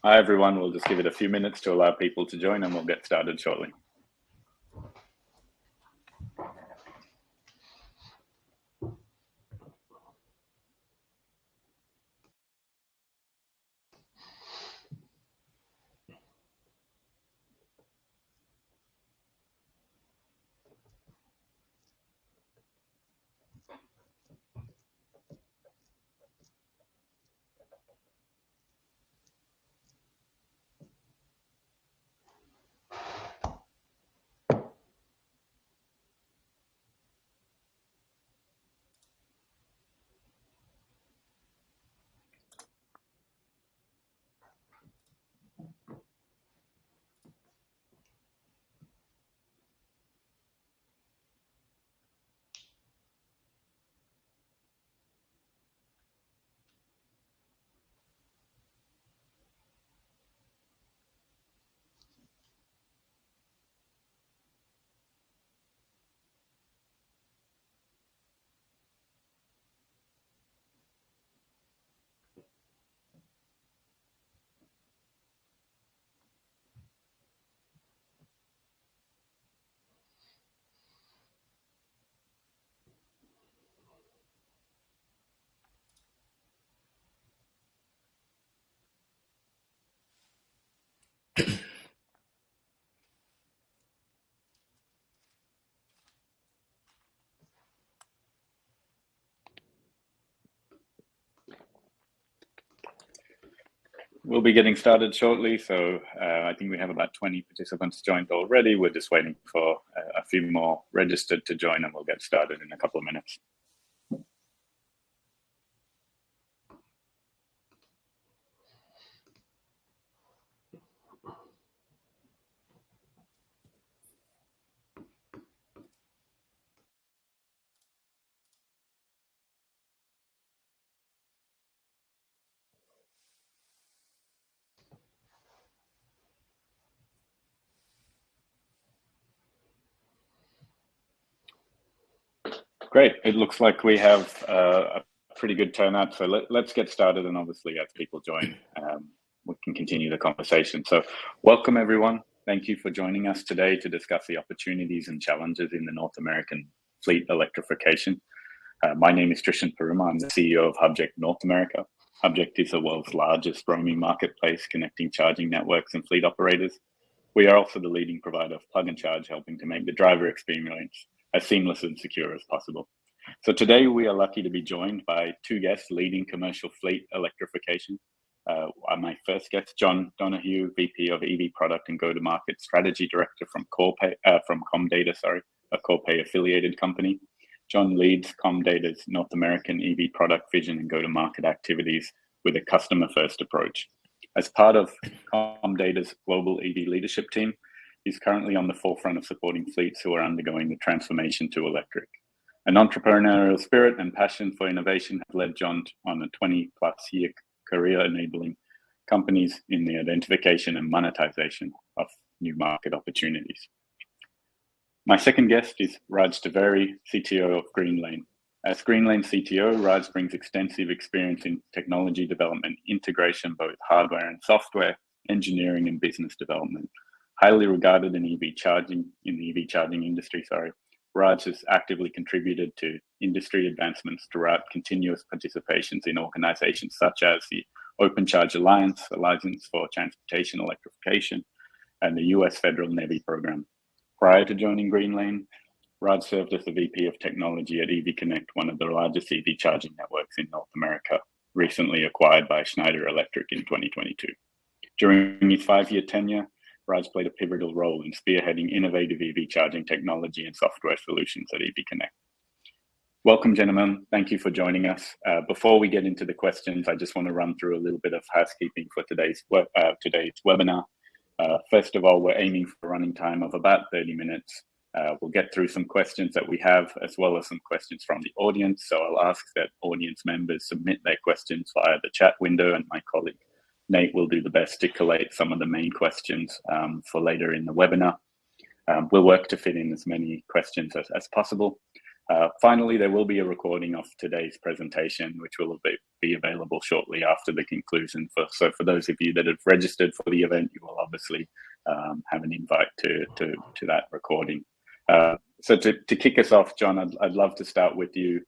Hi, everyone. We'll just give it a few minutes to allow people to join and we'll get started shortly. We'll be getting started shortly, so I think we have about 20 participants joined already. We're just waiting for a few more registered to join and we'll get started in a couple of minutes. Great. It looks like we have a pretty good turnout. So let's get started. And obviously, as people join, we can continue the conversation. So welcome, everyone. Thank you for joining us today to discuss the opportunities and challenges in the North American fleet electrification. My name is Trishan Peruma. I'm the CEO of Hubject North America. Hubject is the world's largest roaming marketplace connecting charging networks and fleet operators. We are also the leading provider of plug and charge, helping to make the driver experience as seamless and secure as possible. So today we are lucky to be joined by two guests leading commercial fleet electrification. My first guest, John Donahue, VP of EV Product and Go-to-Market Strategy Director from Corpay, a Corpay affiliated company. John leads Comdata's North American EV product vision and go-to-market activities with a customer-first approach. As part of Comdata's global EV leadership team, he's currently on the forefront of supporting fleets who are undergoing the transformation to electric. An entrepreneurial spirit and passion for innovation have led John on a 20-plus year career enabling companies in the identification and monetization of new market opportunities. My second guest is Raj Jhaveri, CTO of Greenlane. As Greenlane CTO, Raj brings extensive experience in technology development, integration, both hardware and software, engineering and business development. Highly regarded in the EV charging industry, Raj has actively contributed to industry advancements throughout continuous participations in organizations such as the Open Charge Alliance, Alliance for Transportation Electrification, and the US Federal NEVI program. Prior to joining Greenlane, Raj served as the VP of Technology at EV Connect, one of the largest EV charging networks in North America, recently acquired by Schneider Electric in 2022. During his 5-year tenure, Raj played a pivotal role in spearheading innovative EV charging technology and software solutions at EV Connect. Welcome, gentlemen. Thank you for joining us. Before we get into the questions, I just want to run through a little bit of housekeeping for today's webinar. First of all, we're aiming for a running time of about 30 minutes. We'll get through some questions that we have, as well as some questions from the audience. So I'll ask that audience members submit their questions via the chat window, and my colleague Nate will do the best to collate some of the main questions for later in the webinar. We'll work to fit in as many questions as possible. Finally, there will be a recording of today's presentation, which will be available shortly after the conclusion. So for those of you that have registered for the event, you will obviously have an invite to that recording. So to kick us off, John, I'd love to start with you.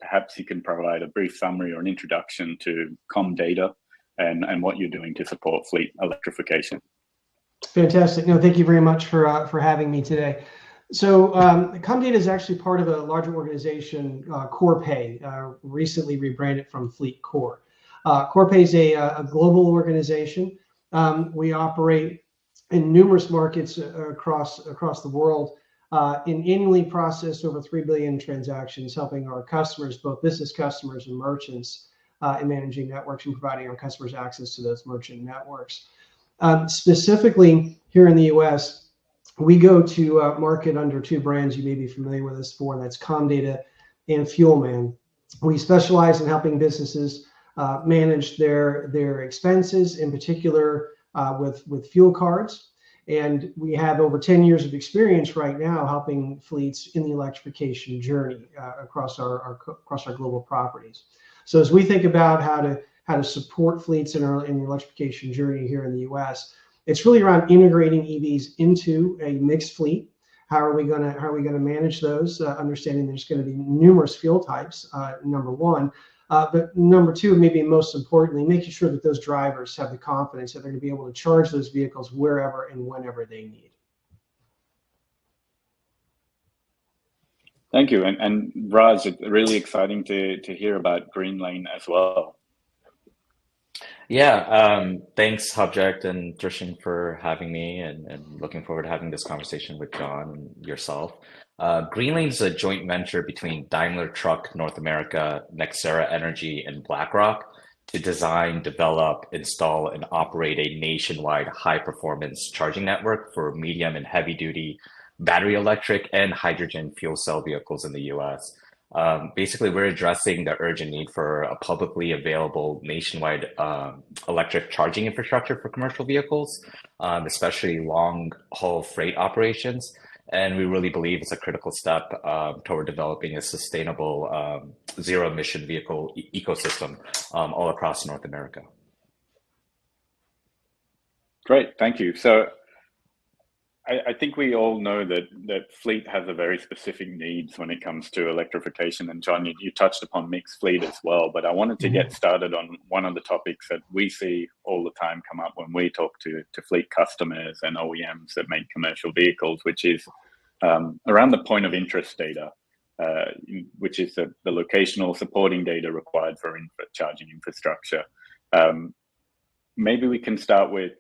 Perhaps you can provide a brief summary or an introduction to ComData and what you're doing to support fleet electrification. Fantastic. No, thank you very much for having me today. So ComData is actually part of a larger organization, Corpay, recently rebranded from FleetCor. Corpay is a global organization. We operate in numerous markets across the world and annually process over 3 billion transactions, helping our customers, both business customers and merchants, in managing networks and providing our customers access to those merchant networks. Specifically here in the US, we go to market under two brands you may be familiar with us for, and that's ComData and Fuelman. We specialize in helping businesses manage their expenses, in particular with fuel cards. And we have over 10 years of experience right now helping fleets in the electrification journey across our global properties. So as we think about how to support fleets in the electrification journey here in the US, it's really around integrating EVs into a mixed fleet. How are we going to manage those? Understanding there's going to be numerous fuel types, number one, but number two, maybe most importantly, making sure that those drivers have the confidence that they're going to be able to charge those vehicles wherever and whenever they need. Thank you, and Raj, it's really exciting to hear about Greenlane as well. Yeah, thanks Hubject and Trishan for having me, and looking forward to having this conversation with John and yourself. Greenlane is a joint venture between Daimler Truck North America, Nexera Energy, and BlackRock to design, develop, install, and operate a nationwide high-performance charging network for medium and heavy-duty battery electric and hydrogen fuel cell vehicles in the US. Basically, we're addressing the urgent need for a publicly available nationwide electric charging infrastructure for commercial vehicles, especially long-haul freight operations. And we really believe it's a critical step toward developing a sustainable zero-emission vehicle ecosystem all across North America. Great, thank you. So I think we all know that fleet has a very specific needs when it comes to electrification. And John, you touched upon mixed fleet as well, but I wanted to get started on one of the topics that we see all the time come up when we talk to fleet customers and OEMs that make commercial vehicles, which is around the point of interest data, which is the locational supporting data required for charging infrastructure. Maybe we can start with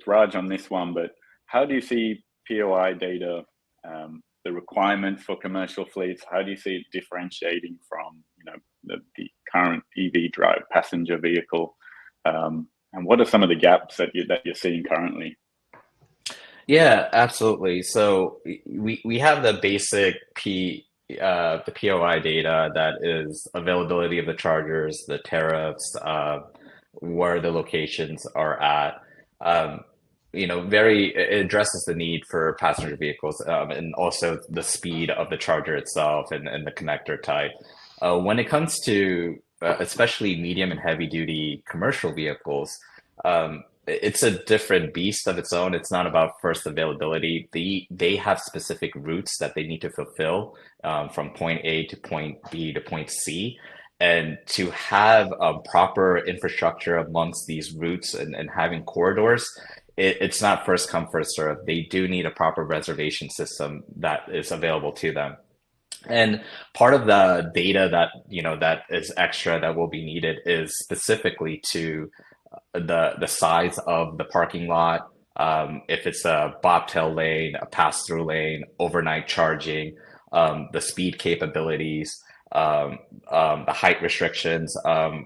Raj on this one, but how do you see POI data, the requirements for commercial fleets? How do you see it differentiating from the current EV drive passenger vehicle? And what are some of the gaps that you're seeing currently? Yeah, absolutely. So we have the basic the POI data, that is availability of the chargers, the tariffs, where the locations are at. It addresses the need for passenger vehicles, and also the speed of the charger itself and the connector type. When it comes to especially medium and heavy duty commercial vehicles, it's a different beast of its own. It's not about first availability. They have specific routes that they need to fulfill from point A to point B to point C. And to have a proper infrastructure amongst these routes and having corridors, it's not first come, first serve. They do need a proper reservation system that is available to them. And part of the data that is extra that will be needed is specifically to the size of the parking lot, if it's a bobtail lane, a pass-through lane, overnight charging, the speed capabilities, the height restrictions.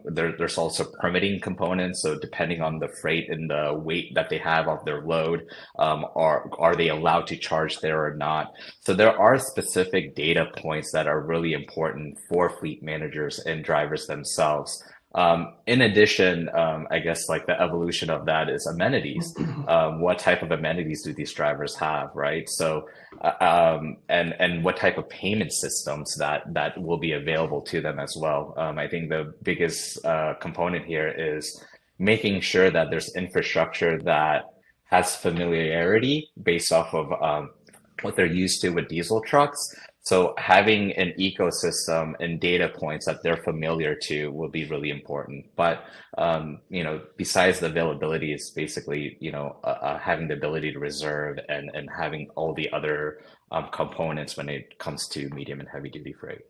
There's also permitting components. So depending on the freight and the weight that they have of their load, are they allowed to charge there or not? So there are specific data points that are really important for fleet managers and drivers themselves In addition, I guess like the evolution of that is amenities. What type of amenities do these drivers have, right? So, and what type of payment systems that will be available to them as well. I think the biggest component here is making sure that there's infrastructure that has familiarity based off of what they're used to with diesel trucks. So having an ecosystem and data points that they're familiar to will be really important. But besides the availability, is basically having the ability to reserve and having all the other components when it comes to medium and heavy duty freight.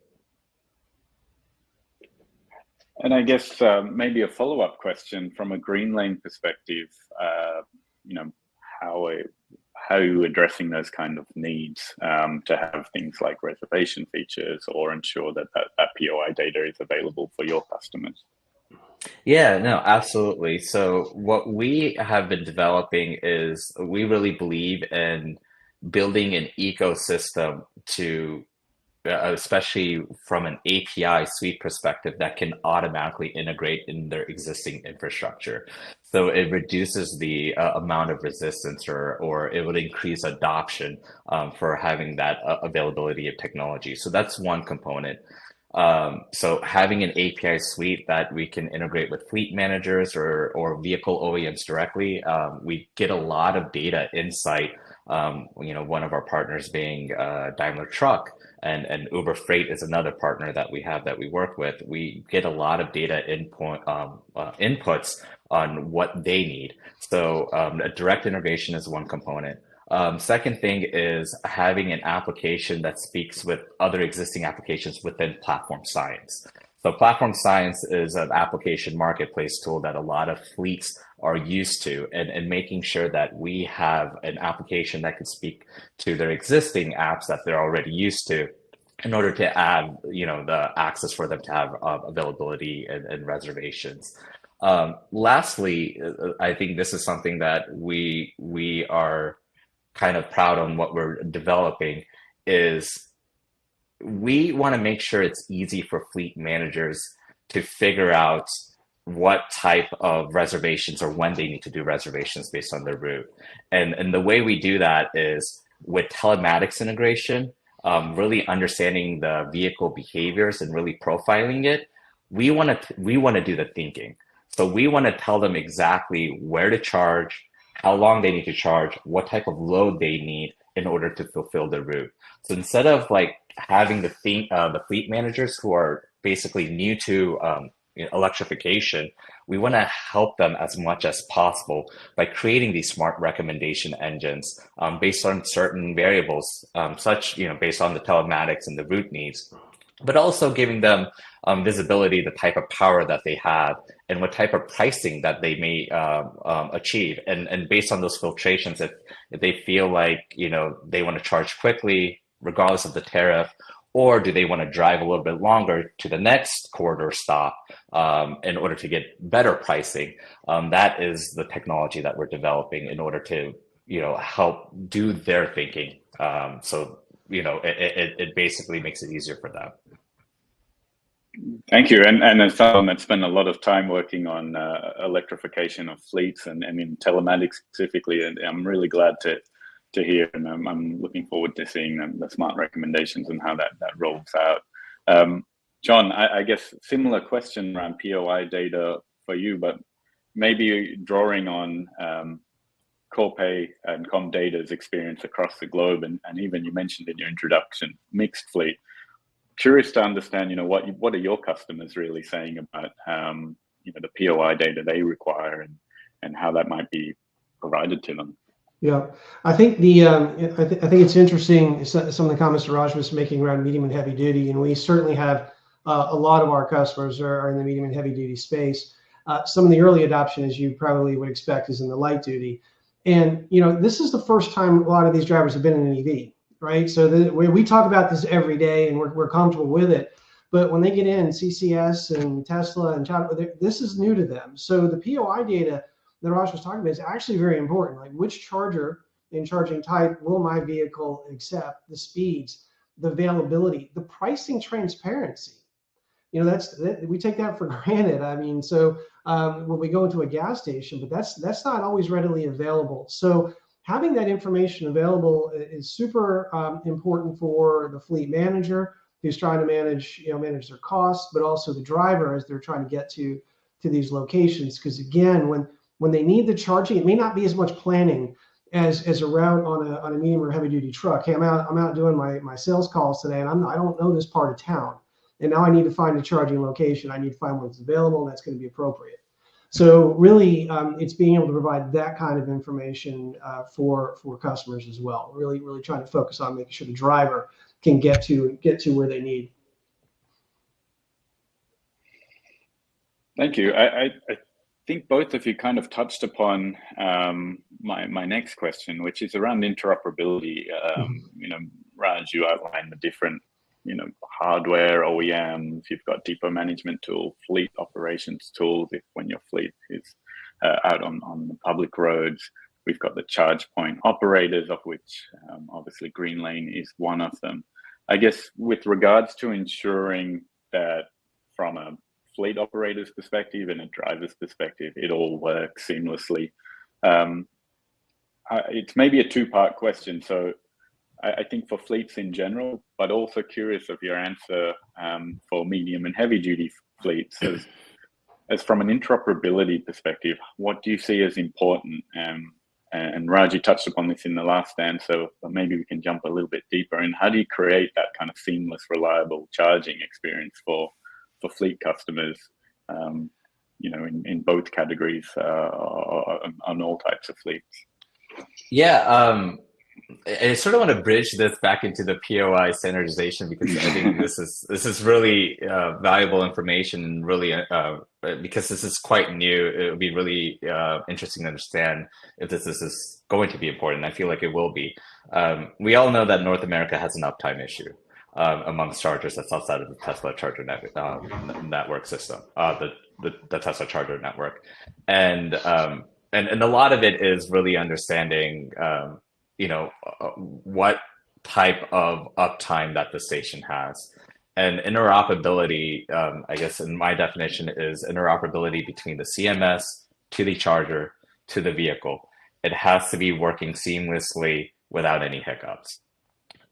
And I guess maybe a follow-up question from a Greenlane perspective. How are you addressing those kind of needs to have things like reservation features or ensure that POI data is available for your customers? Yeah, no, absolutely. So what we have been developing is we really believe in building an ecosystem to especially from an API suite perspective that can automatically integrate in their existing infrastructure. So it reduces the amount of resistance or it would increase adoption for having that availability of technology. So that's one component. So having an API suite that we can integrate with fleet managers or vehicle OEMs directly, we get a lot of data insight. One of our partners being Daimler Truck and Uber Freight is another partner that we have that we work with. We get a lot of data inputs on what they need. So a direct integration is one component. Second thing is having an application that speaks with other existing applications within platform science. So platform science is an application marketplace tool that a lot of fleets are used to, and making sure that we have an application that could speak to their existing apps that they're already used to in order to add, the access for them to have availability and reservations. Lastly, I think this is something that we are kind of proud on what we're developing is we want to make sure it's easy for fleet managers to figure out what type of reservations or when they need to do reservations based on their route. And the way we do that is with telematics integration, really understanding the vehicle behaviors and really profiling it. We want to do the thinking. So we want to tell them exactly where to charge, how long they need to charge, what type of load they need in order to fulfill the route. So instead of like having the fleet managers who are basically new to electrification, we want to help them as much as possible by creating these smart recommendation engines based on certain variables, based on the telematics and the route needs, but also giving them visibility, the type of power that they have, and what type of pricing that they may achieve. And based on those filtrations, if they feel like they want to charge quickly, regardless of the tariff, or do they want to drive a little bit longer to the next corridor stop in order to get better pricing? That is the technology that we're developing in order to help do their thinking. It basically makes it easier for them. Thank you. And as someone that's spent a lot of time working on electrification of fleets and in telematics specifically, and I'm really glad to hear, and I'm looking forward to seeing the smart recommendations and how that rolls out. John, I guess similar question around POI data for you, but maybe drawing on Corpay and Comdata's experience across the globe, and even you mentioned in your introduction, mixed fleet. Curious to understand, what are your customers really saying about, the POI data they require and how that might be provided to them. Yeah, I think I think it's interesting some of the comments that Raj was making around medium and heavy duty, and we certainly have a lot of our customers are in the medium and heavy duty space. Some of the early adoption, as you probably would expect, is in the light duty, and this is the first time a lot of these drivers have been in an EV, right? So we talk about this every day, and we're comfortable with it, but when they get in CCS and Tesla and this is new to them. So the POI data that Raj was talking about is actually very important. Like, which charger and charging type will my vehicle accept, the speeds, the availability, the pricing transparency. we take that for granted. I mean, so when we go into a gas station, but that's not always readily available. So having that information available is super important for the fleet manager who's trying to manage their costs, but also the driver as they're trying to get to these locations. Because again, when they need the charging, it may not be as much planning as a route on a medium or heavy duty truck. Hey, I'm out doing my sales calls today, and I don't know this part of town, and now I need to find a charging location. I need to find one that's available and that's going to be appropriate. So really, it's being able to provide that kind of information for customers as well. Really trying to focus on making sure the driver can get to where they need. Thank you. I think both of you kind of touched upon my next question, which is around interoperability. Raj, you outlined the different hardware OEMs. You've got depot management tool, fleet operations tools when your fleet is out on the public roads. We've got the charge point operators, of which obviously Greenlane is one of them. I guess with regards to ensuring that from a fleet operator's perspective and a driver's perspective, it all works seamlessly. It's maybe a two-part question. So I think for fleets in general, but also curious of your answer for medium and heavy duty fleets. As from an interoperability perspective, what do you see as important? And Raj, you touched upon this in the last answer, but maybe we can jump a little bit deeper. And how do you create that kind of seamless, reliable charging experience for fleet customers, in both categories, on all types of fleets? Yeah, I sort of want to bridge this back into the POI standardization, because I think this is really valuable information, and really because this is quite new, it would be really interesting to understand if this is going to be important. I feel like it will be. We all know that North America has an uptime issue amongst chargers that's outside of the Tesla charger network system, the Tesla charger network, and a lot of it is really understanding what type of uptime that the station has. And interoperability, I guess in my definition, is interoperability between the CMS to the charger to the vehicle. It has to be working seamlessly without any hiccups.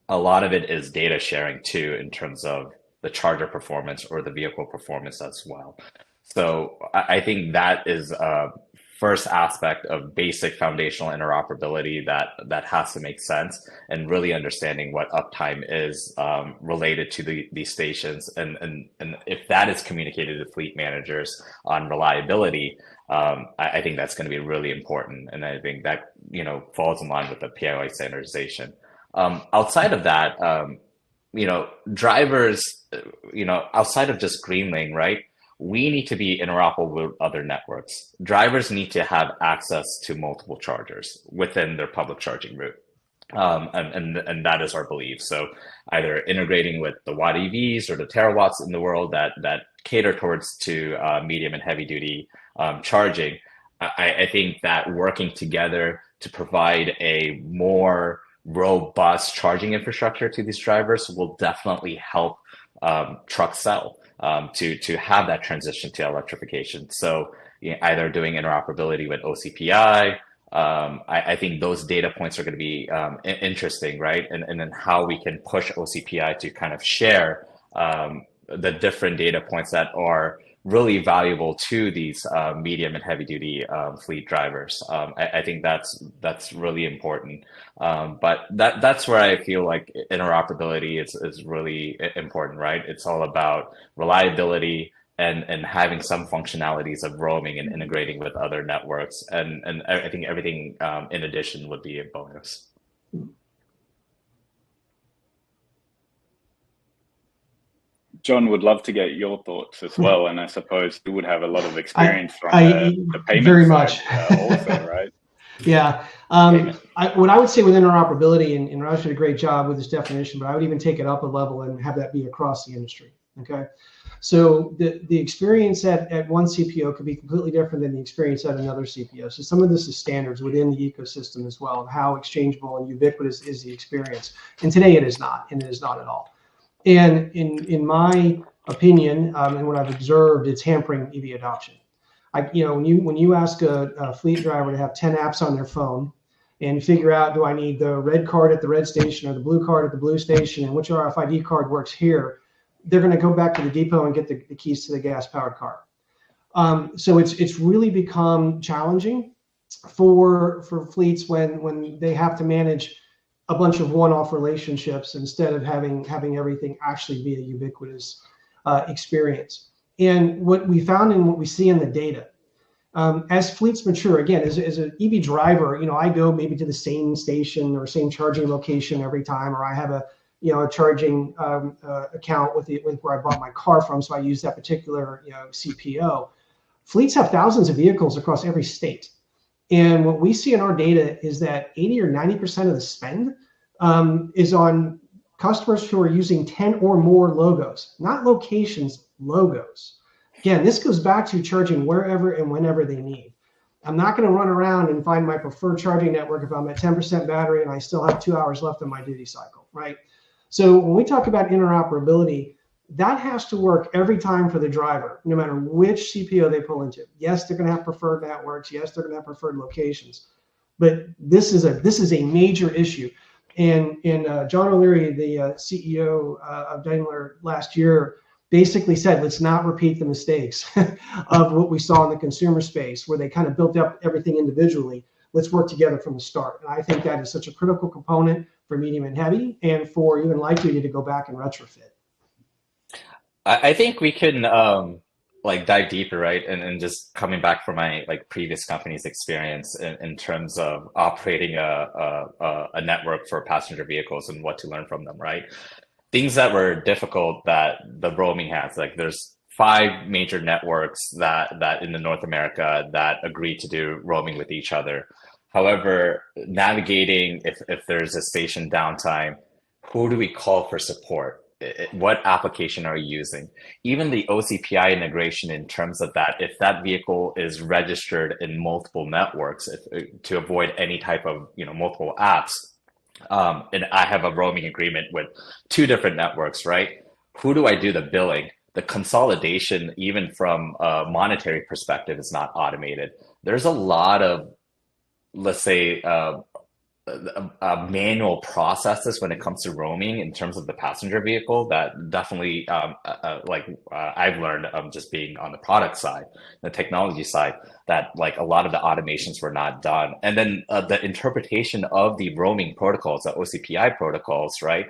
A lot of it is data sharing too, in terms of the charger performance or the vehicle performance as well. So I think that is first aspect of basic foundational interoperability that has to make sense, and really understanding what uptime is related to these stations, and if that is communicated to fleet managers on reliability, I think that's going to be really important, and I think that falls in line with the POI standardization. Outside of that, drivers, outside of just Greenlane, right? We need to be interoperable with other networks. Drivers need to have access to multiple chargers within their public charging route. And that is our belief. So either integrating with the watt EVs or the terawatts in the world that cater towards to medium and heavy duty charging. I think that working together to provide a more robust charging infrastructure to these drivers will definitely help trucks sell. To have that transition to electrification. So either doing interoperability with OCPI, I think those data points are going to be interesting, right? And then how we can push OCPI to kind of share the different data points that are really valuable to these medium and heavy duty fleet drivers. I think that's really important. But that's where I feel like interoperability is really important, right? It's all about reliability and having some functionalities of roaming and integrating with other networks. And I think everything in addition would be a bonus. John, would love to get your thoughts as well, and I suppose you would have a lot of experience from the payment very side, much also, right? Yeah. What I would say with interoperability, and Raj did a great job with this definition, but I would even take it up a level and have that be across the industry. Okay. So the experience at one CPO could be completely different than the experience at another CPO. So some of this is standards within the ecosystem as well, of how exchangeable and ubiquitous is the experience. And today it is not, and it is not at all. And in my opinion and what I've observed, it's hampering EV adoption. When you ask a fleet driver to have 10 apps on their phone and figure out, do I need the red card at the red station or the blue card at the blue station, and which RFID card works here, they're going to go back to the depot and get the keys to the gas-powered car. So it's really become challenging for fleets when they have to manage a bunch of one-off relationships instead of having everything actually be a ubiquitous experience. And what we found and what we see in the data, as fleets mature, again, as an EV driver, I go maybe to the same station or same charging location every time, or I have a charging account with where I bought my car from, so I use that particular CPO. Fleets have thousands of vehicles across every state. And what we see in our data is that 80 or 90% of the spend is on customers who are using 10 or more logos, not locations, logos. Again, this goes back to charging wherever and whenever they need. I'm not going to run around and find my preferred charging network if I'm at 10% battery and I still have 2 hours left on my duty cycle, right? So when we talk about interoperability, that has to work every time for the driver, no matter which CPO they pull into. Yes, they're going to have preferred networks. Yes, they're going to have preferred locations. But this is a major issue. And John O'Leary, the CEO of Daimler last year, basically said, let's not repeat the mistakes of what we saw in the consumer space, where they kind of built up everything individually. Let's work together from the start. And I think that is such a critical component for medium and heavy, and for even light duty to go back and retrofit. I think we can dive deeper, right? And just coming back from my previous company's experience in terms of operating a network for passenger vehicles and what to learn from them, right? Things that were difficult that the roaming has, there's 5 major networks that in the North America that agree to do roaming with each other. However, navigating if there's a station downtime, who do we call for support? What application are you using? Even the OCPI integration in terms of that, if that vehicle is registered in multiple networks, to avoid any type of multiple apps, and I have a roaming agreement with 2 different networks, right? Who do I do the billing? The consolidation, even from a monetary perspective, is not automated. There's a lot of, let's say, manual processes when it comes to roaming in terms of the passenger vehicle that definitely I've learned just being on the product side, the technology side, that a lot of the automations were not done. And then the interpretation of the roaming protocols, the OCPI protocols, right,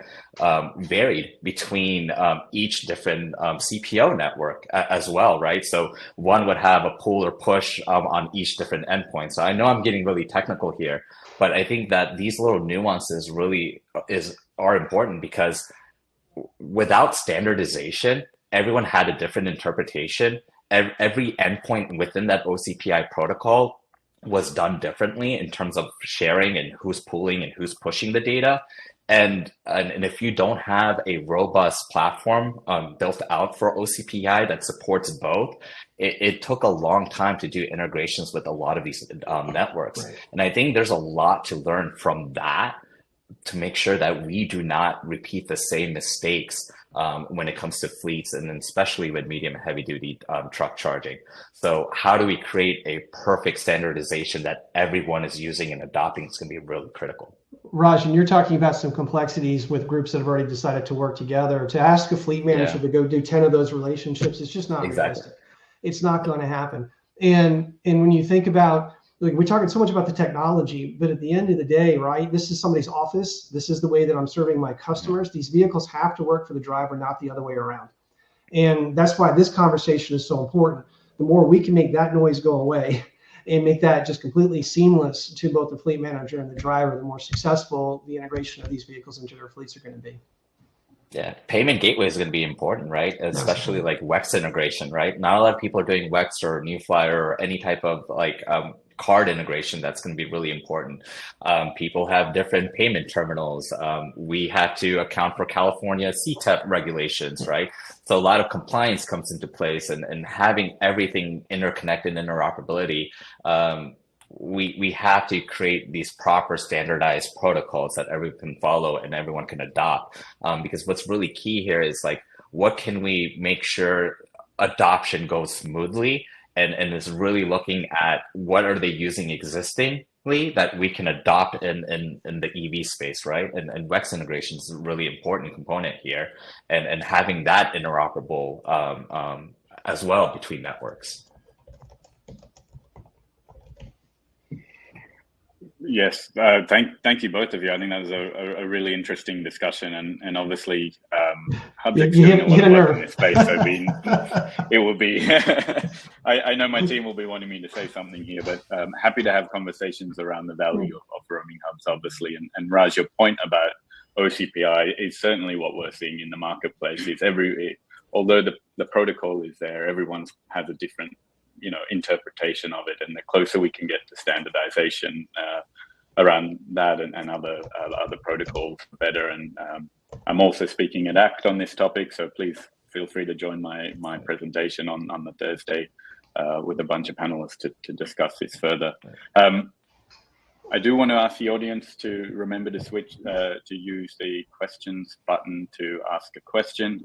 varied between each different CPO network as well, right? So one would have a pull or push on each different endpoint. So I know I'm getting really technical here, but I think that these little nuances really are important, because without standardization, everyone had a different interpretation. Every endpoint within that OCPI protocol was done differently in terms of sharing and who's pulling and who's pushing the data. And if you don't have a robust platform built out for OCPI that supports both, it took a long time to do integrations with a lot of these networks. Right. And I think there's a lot to learn from that to make sure that we do not repeat the same mistakes when it comes to fleets, and especially with medium and heavy duty truck charging. So how do we create a perfect standardization that everyone is using and adopting? It's going to be really critical. Raj, and you're talking about some complexities with groups that have already decided to work together. To ask a fleet manager to go do 10 of those relationships, it's just not realistic. It's not going to happen. And when you think about, we're talking so much about the technology, but at the end of the day, right, this is somebody's office. This is the way that I'm serving my customers. These vehicles have to work for the driver, not the other way around. And that's why this conversation is so important. The more we can make that noise go away and make that just completely seamless to both the fleet manager and the driver, the more successful the integration of these vehicles into their fleets are going to be. Yeah, payment gateway is going to be important, right? Especially like WEX integration, right? Not a lot of people are doing WEX or New Flyer or any type of card integration. That's going to be really important. People have different payment terminals. We have to account for California CTEP regulations, right? So a lot of compliance comes into place, and having everything interconnected, interoperability, we have to create these proper standardized protocols that everyone can follow and everyone can adopt. Because what's really key here is what can we make sure adoption goes smoothly, and is really looking at what are they using existingly that we can adopt in the EV space, right? And WEX integration is a really important component here, and having that interoperable as well between networks. Yes, thank you both of you. I think that was a really interesting discussion, and obviously, Hubject's doing a lot of work in this space. So it will be. I know my team will be wanting me to say something here, but happy to have conversations around the value of roaming hubs, obviously. And Raj, your point about OCPI is certainly what we're seeing in the marketplace. It's although the protocol is there, everyone has a different interpretation of it, and the closer we can get to standardization around that and other protocols, the better. And I'm also speaking at ACT on this topic, so please feel free to join my presentation on the Thursday with a bunch of panelists to discuss this further. I do want to ask the audience to remember to switch to use the questions button to ask a question.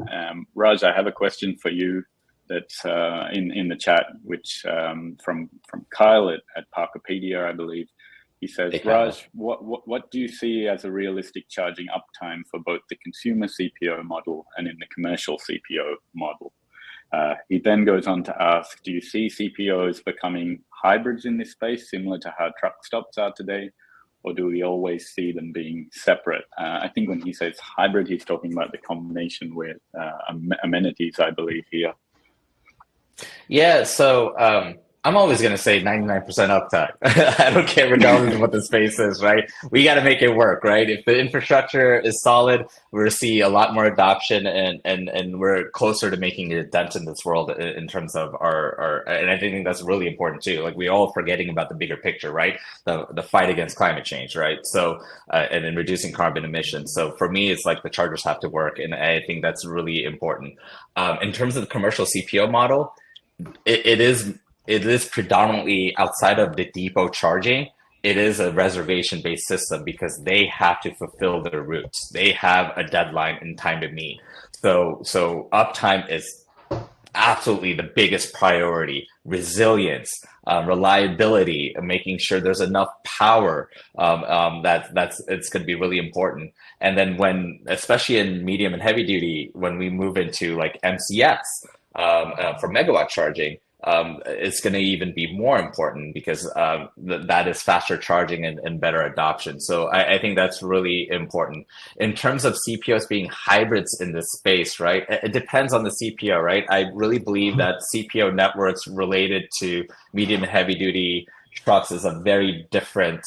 Raj, I have a question for you that's in the chat, which from Kyle at Parkerpedia, I believe. He says, hey, Raj, what do you see as a realistic charging uptime for both the consumer CPO model and in the commercial CPO model? He then goes on to ask, do you see CPOs becoming hybrids in this space, similar to how truck stops are today, or do we always see them being separate? I think when he says hybrid, he's talking about the combination with amenities, I believe, here. Yeah, so I'm always going to say 99% uptime. I don't care regardless of what the space is, right? We got to make it work, right? If the infrastructure is solid, we're going to see a lot more adoption, and we're closer to making a dent in this world in terms of our and I think that's really important too. Like, we all forgetting about the bigger picture, right? The fight against climate change, right? So, and in reducing carbon emissions. So for me, it's like the chargers have to work, and I think that's really important. In terms of the commercial CPO model, it is predominantly outside of the depot charging. It is a reservation-based system because they have to fulfill their routes. They have a deadline and time to meet. So uptime is absolutely the biggest priority. Resilience, reliability, making sure there's enough power. It's going to be really important. And then especially in medium and heavy duty, when we move into like MCS for megawatt charging, it's going to even be more important because that is faster charging and better adoption. So I think that's really important. In terms of CPOs being hybrids in this space, right? It depends on the CPO, right? I really believe that CPO networks related to medium and heavy duty trucks is a very different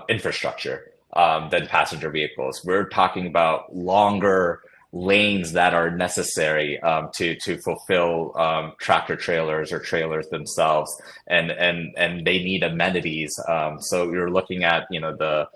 infrastructure than passenger vehicles. We're talking about longer lanes that are necessary to fulfill tractor trailers or trailers themselves, and they need amenities. So you're looking at the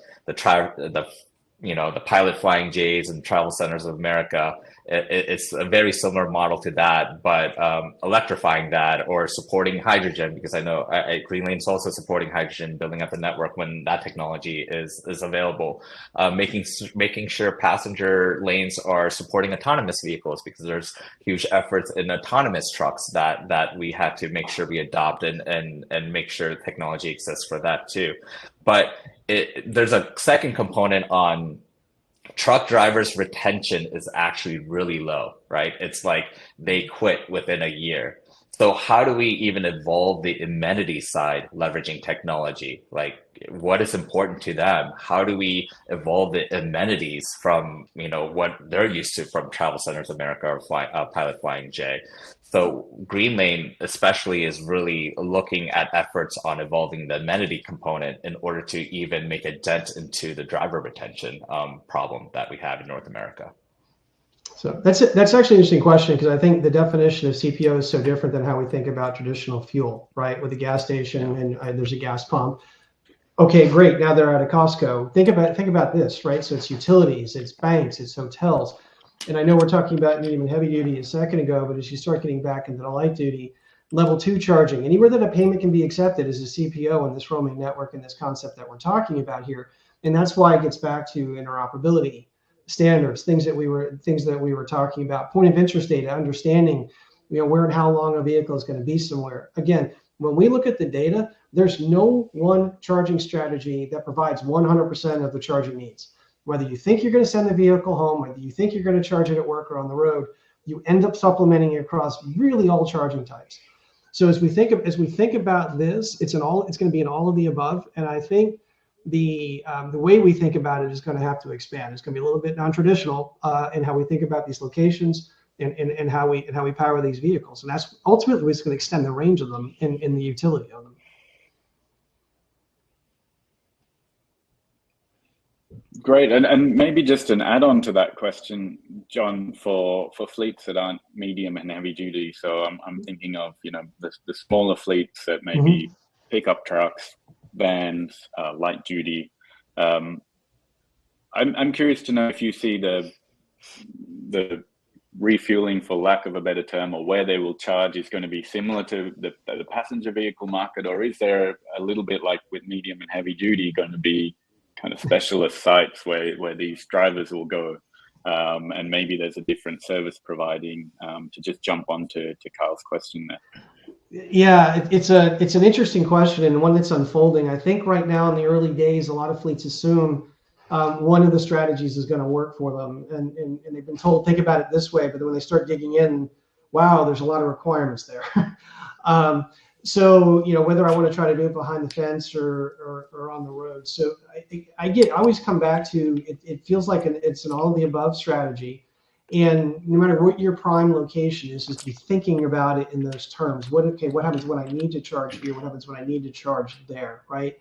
pilot flying J's and Travel Centers of America. It's a very similar model to that, but electrifying that or supporting hydrogen, because I know Greenlane is also supporting hydrogen, building up a network when that technology is available. Making sure passenger lanes are supporting autonomous vehicles, because there's huge efforts in autonomous trucks that we have to make sure we adopt and make sure technology exists for that too. But there's a second component on truck drivers' retention is actually really low, right? It's like they quit within a year. So how do we even evolve the amenity side, leveraging technology? Like, what is important to them? How do we evolve the amenities from what they're used to from Travel Centers of America or Pilot Flying J? So Greenlane especially is really looking at efforts on evolving the amenity component in order to even make a dent into the driver retention problem that we have in North America. So that's actually an interesting question, because I think the definition of CPO is so different than how we think about traditional fuel, right? With a gas station and there's a gas pump. Okay, great. Now they're at a Costco. Think about this, right? So it's utilities, it's banks, it's hotels. And I know we're talking about medium and heavy duty a second ago, but as you start getting back into the light duty, level 2 charging, anywhere that a payment can be accepted is a CPO in this roaming network and this concept that we're talking about here. And that's why it gets back to interoperability. standards, things that we were talking about, point of interest data, understanding, where and how long a vehicle is going to be somewhere. Again, when we look at the data, there's no one charging strategy that provides 100% of the charging needs. Whether you think you're going to send the vehicle home, whether you think you're going to charge it at work or on the road, you end up supplementing it across really all charging types. So as we think about this, it's going to be an all of the above, and I think the way we think about it is going to have to expand. It's going to be a little bit non-traditional in how we think about these locations and how we power these vehicles, and that's ultimately what's going to extend the range of them in the utility of them. Great, and maybe just an add-on to that question, John, for fleets that aren't medium and heavy duty. So I'm thinking of the smaller fleets that maybe pickup trucks, vans, light duty. I'm curious to know if you see the refueling, for lack of a better term, or where they will charge is going to be similar to the passenger vehicle market, or is there a little bit like with medium and heavy duty going to be kind of specialist sites where these drivers will go, and maybe there's a different service providing, to just jump onto Carl's question there. Yeah, it's an interesting question and one that's unfolding. I think right now in the early days, a lot of fleets assume one of the strategies is going to work for them, and they've been told, think about it this way, but then when they start digging in, wow, there's a lot of requirements there. So, whether I want to try to do it behind the fence or on the road. So I always come back to, it feels like it's an all of the above strategy. And no matter what your prime location is, just be thinking about it in those terms. What happens when I need to charge here? What happens when I need to charge there, right?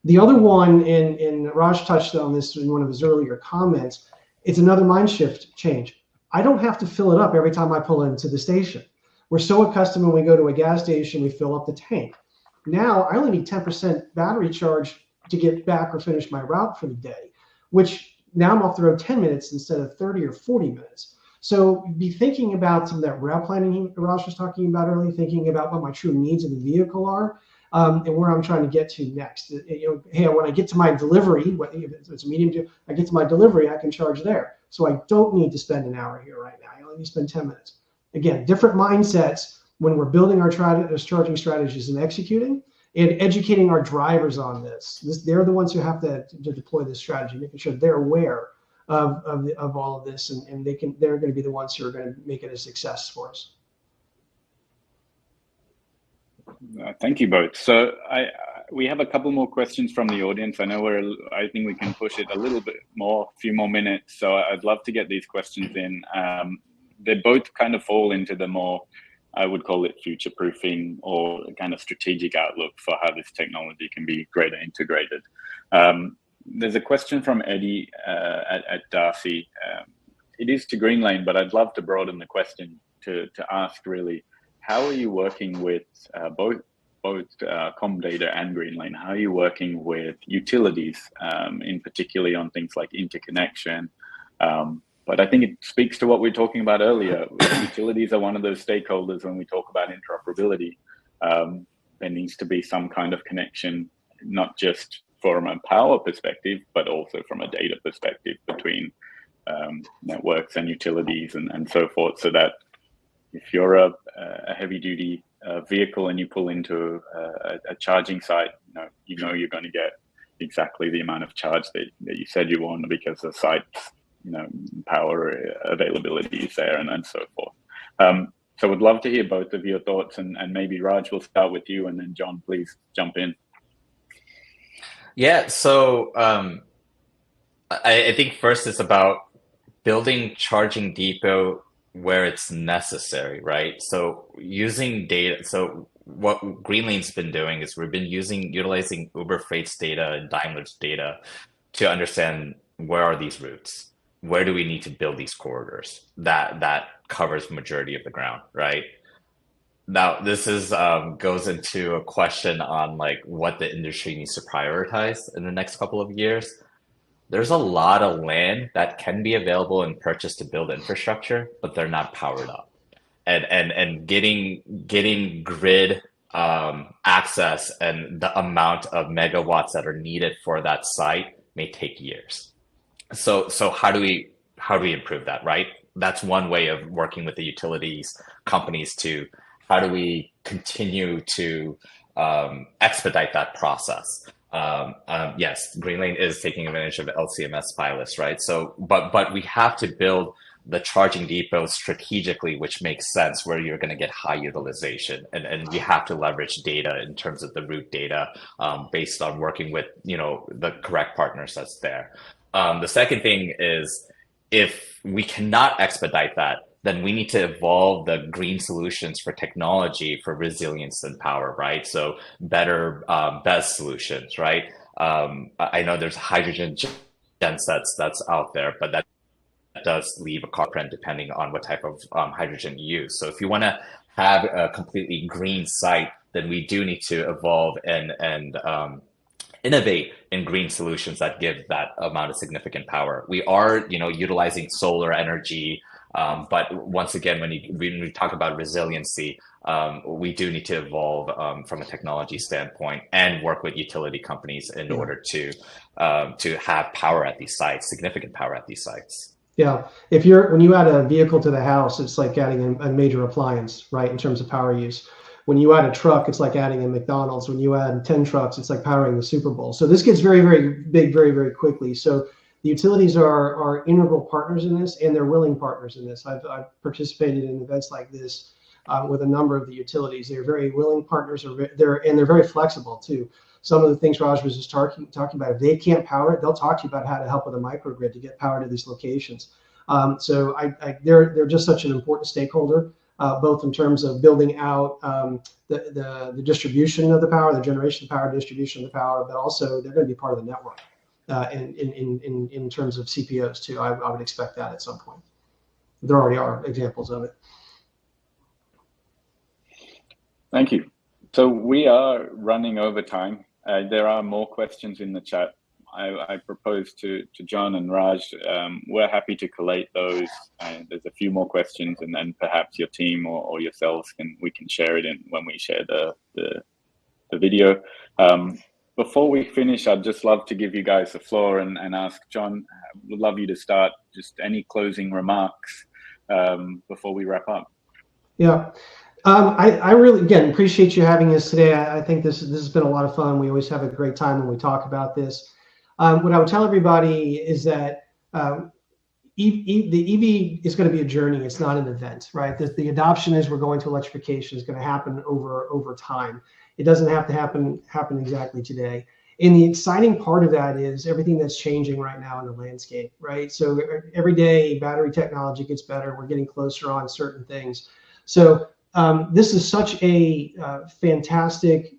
The other one, and Raj touched on this in one of his earlier comments, it's another mind shift change. I don't have to fill it up every time I pull into the station. We're so accustomed when we go to a gas station, we fill up the tank. Now I only need 10% battery charge to get back or finish my route for the day, which now I'm off the road 10 minutes instead of 30 or 40 minutes. So be thinking about some of that route planning Raj was talking about earlier, thinking about what my true needs of the vehicle are, and where I'm trying to get to next. Hey, when I get to my delivery, if it's a medium, I get to my delivery, I can charge there. So I don't need to spend an hour here right now. I only need to spend 10 minutes. Again, different mindsets when we're building our charging strategies and executing, and educating our drivers on this. They're the ones who have to deploy this strategy, making sure they're aware of all of this, and they're going to be the ones who are going to make it a success for us. Thank you both. So we have a couple more questions from the audience. I think we can push it a little bit more, a few more minutes. So I'd love to get these questions in. They both kind of fall into the more, I would call it future-proofing or kind of strategic outlook for how this technology can be greater integrated. There's a question from Eddie at Darcy. It is to Greenlane, but I'd love to broaden the question to ask really, how are you working with both Comdata and Greenlane? How are you working with utilities, in particularly on things like interconnection? But I think it speaks to what we were talking about earlier. Utilities are one of those stakeholders when we talk about interoperability. There needs to be some kind of connection, not just from a power perspective, but also from a data perspective between networks and utilities and so forth, so that if you're a heavy duty vehicle and you pull into a charging site, you're going to get exactly the amount of charge that you said you want, because the site's power availability is there and so forth. So would love to hear both of your thoughts, and maybe Raj, will start with you, and then John, please jump in. Yeah, so I think first it's about building charging depot where it's necessary, right? So using data. So what Greenlane's been doing is we've been utilizing Uber Freight's data and Daimler's data to understand where are these routes, where do we need to build these corridors that covers majority of the ground, right? Now this is goes into a question on like what the industry needs to prioritize in the next couple of years. There's a lot of land that can be available and purchased to build infrastructure, but they're not powered up. And getting grid access and the amount of megawatts that are needed for that site may take years. So how do we how do we improve that, right? That's one way of working with the utilities companies to how do we continue to expedite that process. Yes, Greenlane is taking advantage of LCMS pilots, right? So, but we have to build the charging depots strategically, which makes sense where you're going to get high utilization, and we have to leverage data in terms of the route data based on working with the correct partners that's there. The second thing is, if we cannot expedite that, then we need to evolve the green solutions for technology for resilience and power, right? So better BESS solutions, right? I know there's hydrogen gensets that's out there, but that does leave a carbon print depending on what type of hydrogen you use. So if you want to have a completely green site, then we do need to evolve and innovate in green solutions that give that amount of significant power. We are, utilizing solar energy, but once again, when we talk about resiliency, we do need to evolve from a technology standpoint and work with utility companies in order to have power at these sites, significant power at these sites. Yeah, when you add a vehicle to the house, it's like adding a major appliance, right, in terms of power use. When you add a truck, it's like adding a McDonald's. When you add 10 trucks, it's like powering the Super Bowl. So this gets very, very big, very, very quickly. So the utilities are integral partners in this, and they're willing partners in this. I've participated in events like this with a number of the utilities. They're very willing partners, they're very flexible too. Some of the things Raj was just talking about, if they can't power it, they'll talk to you about how to help with a microgrid to get power to these locations. So they're just such an important stakeholder. Both in terms of building out the distribution of the power, the generation of power, distribution of the power, but also they're going to be part of the network in terms of CPOs too. I would expect that at some point. There already are examples of it. Thank you. So we are running over time. There are more questions in the chat. I propose to John and Raj, we're happy to collate those. There's a few more questions, and then perhaps your team or yourselves we can share it in when we share the video. Before we finish, I'd just love to give you guys the floor and ask John, would love you to start, just any closing remarks before we wrap up. Yeah. I really, again, appreciate you having us today. I think this has been a lot of fun. We always have a great time when we talk about this. What I would tell everybody is that the EV is going to be a journey. It's not an event, right? The adoption as we're going to electrification is going to happen over time. It doesn't have to happen exactly today. And the exciting part of that is everything that's changing right now in the landscape, right? So every day battery technology gets better. We're getting closer on certain things. So this is such a fantastic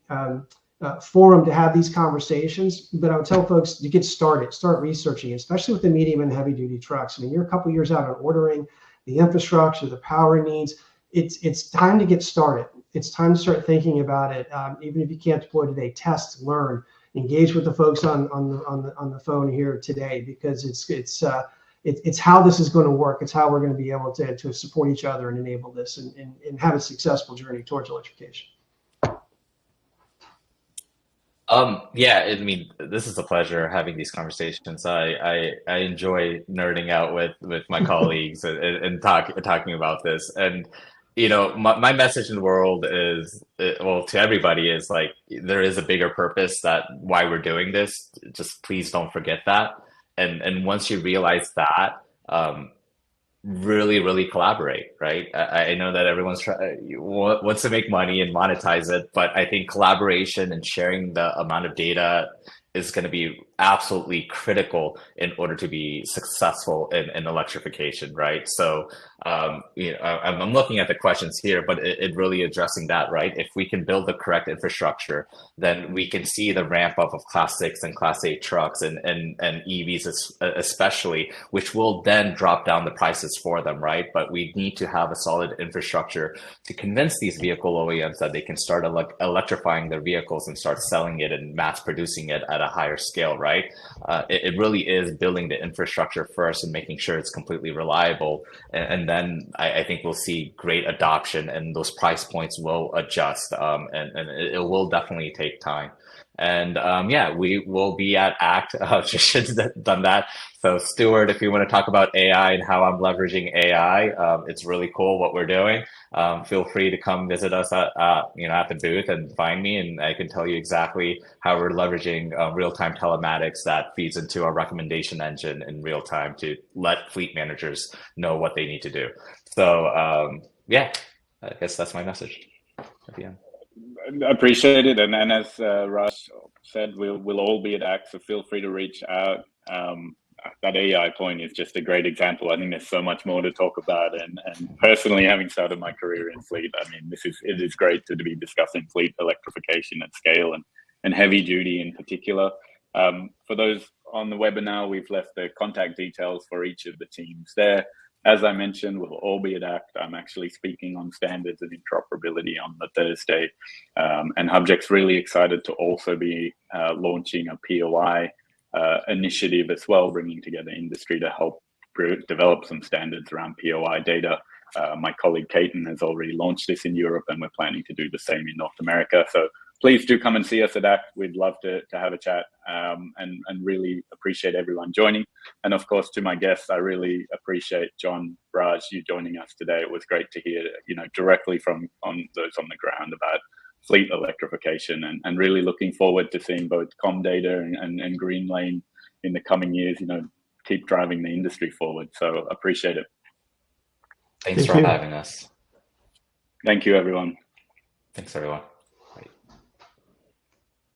forum to have these conversations, but I would tell folks to get started, start researching, especially with the medium and heavy duty trucks. I mean, you're a couple years out on ordering the infrastructure, the power needs. It's time to get started. It's time to start thinking about it. Even if you can't deploy today, test, learn, engage with the folks on the phone here today, because it's how this is going to work. It's how we're going to be able to support each other and enable this and have a successful journey towards electrification. Yeah, I mean, this is a pleasure having these conversations. I enjoy nerding out with my colleagues and talking about this. And my message in the world is, well, to everybody, is like, there is a bigger purpose that why we're doing this. Just please don't forget that. And once you realize that, really collaborate, right? I know that everyone's wants to make money and monetize it, but I think collaboration and sharing the amount of data is going to be absolutely critical in order to be successful in electrification, right? So, I'm looking at the questions here, but it really addressing that, right? If we can build the correct infrastructure, then we can see the ramp up of Class 6 and Class 8 trucks and EVs especially, which will then drop down the prices for them, right? But we need to have a solid infrastructure to convince these vehicle OEMs that they can start electrifying their vehicles and start selling it and mass producing it at a higher scale, right? It really is building the infrastructure first and making sure it's completely reliable. And then I think we'll see great adoption, and those price points will adjust, and it will definitely take time. And yeah, we will be at ACT. Just done that. So Stuart, if you want to talk about AI and how I'm leveraging AI, it's really cool what we're doing. Feel free to come visit us at at the booth and find me, and I can tell you exactly how we're leveraging real-time telematics that feeds into our recommendation engine in real time to let fleet managers know what they need to do. So yeah, I guess that's my message at the end. Appreciate it, and as Raj said, we'll all be at ACT, so feel free to reach out. That AI point is just a great example. I think there's so much more to talk about, and personally, having started my career in fleet, I mean, it is great to be discussing fleet electrification at scale and heavy duty in particular. For those on the webinar, we've left the contact details for each of the teams there. As I mentioned, we'll all be at ACT. I'm actually speaking on standards and interoperability on the Thursday. And Hubject's really excited to also be launching a POI initiative as well, bringing together industry to help develop some standards around POI data. My colleague Caton has already launched this in Europe, and we're planning to do the same in North America. So please do come and see us at ACT. We'd love to have a chat and really appreciate everyone joining. And of course, to my guests, I really appreciate John, Raj, you joining us today. It was great to hear, directly from those on the ground about fleet electrification, and really looking forward to seeing both Comdata and Greenlane in the coming years, keep driving the industry forward. So appreciate it. Thanks for having us. Thank you, everyone. Thanks, everyone.